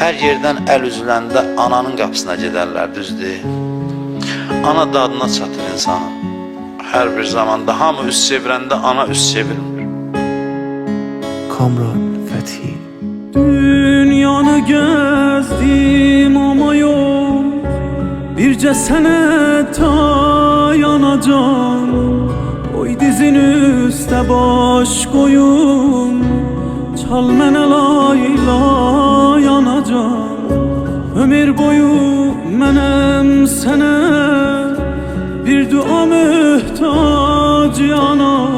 Hər yerdən əl üzüləndə ananın qapısına gedərlər, düzdür? Ana dadına çatır insanın. Hər bir zamanda hamı üst çevirəndə ana üst çevirmir. Kamran Fethi. Dünyanı gezdim ama yok birce sene dayanacağım. Koy dizin üste baş koyun, çal mene layla yanacağım. Ömür boyu menem sene bir dua mühtaç yana.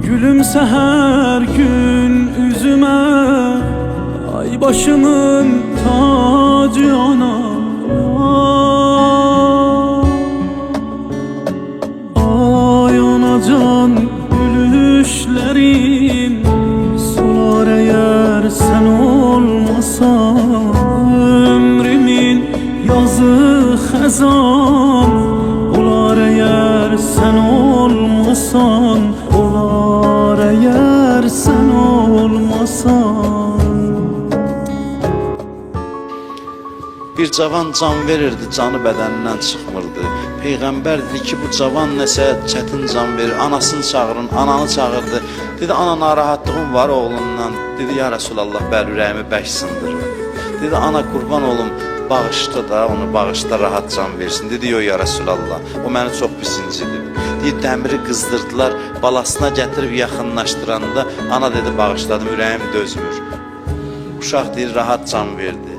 Gülümse her gün yüzüme, ay başımın tacı ana. Ay anacan gülüşlerim solar eğer sen olmasan. Ömrümün yazı xezan olar eğer sen olmasan. Olar eğer sen olmasan. Bir cavan can verirdi, canı bədənindən çıxmırdı. Peyğəmbər dedi ki, bu cavan nəsə çətin can verir. Anasını çağırın, ananı çağırdı. Dedi, ana narahatlığım var oğlundan. Dedi, ya Rasulallah, bəli ürəyimi bək sındırır. Dedi, ana qurban olum, bağışla da, onu bağışla, rahat can versin. Dedi, yox ya Rasulallah, o məni çox pis incidir. Deyir, dəmiri qızdırdılar, balasına gətirib yaxınlaşdıranda, ana dedi, bağışladım, ürəyim dözmür. Uşaq deyir, rahat can verdi.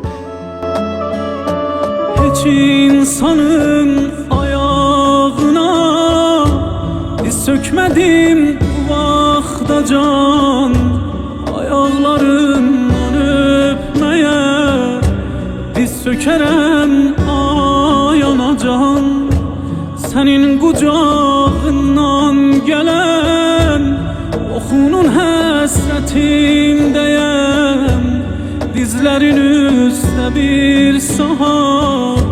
Hiç insanın ayağına diz sökmedim bu vaxta can. Ayaklarından öpmeye diz sökerem ay anacan. Senin kucağından gelen okunun həsretindeyem. Dizlerin üstte bir saat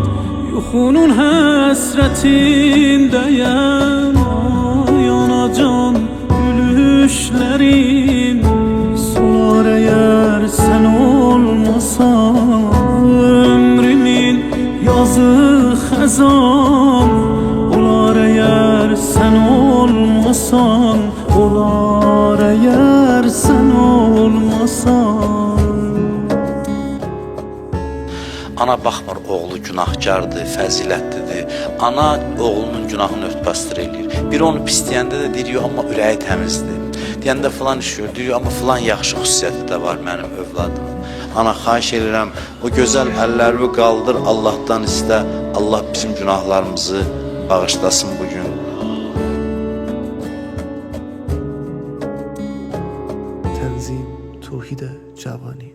yuxunun həsretindeyem. Ay anacan gülüşlerim solar eğer sen olmasan. Ömrümün yazı xezan olar eğer sen olmasan. Olar eğer sen olmasan. Ana baxmır, oğlu günahkardır, fəzilətlidir. Ana oğlunun günahını örtbasdır eləyir. Biri onu pisləyəndə də deyir, amma ürəyi təmizdir. Deyəndə filan iş gör, deyir, amma filan yaxşı xüsusiyyəti də var mənim övladım. Ana, xahiş edirəm, o gözəl əllərimi qaldır, Allahdan istə. Allah bizim günahlarımızı bağışlasın bugün. Tenzim Tuhide Cavani.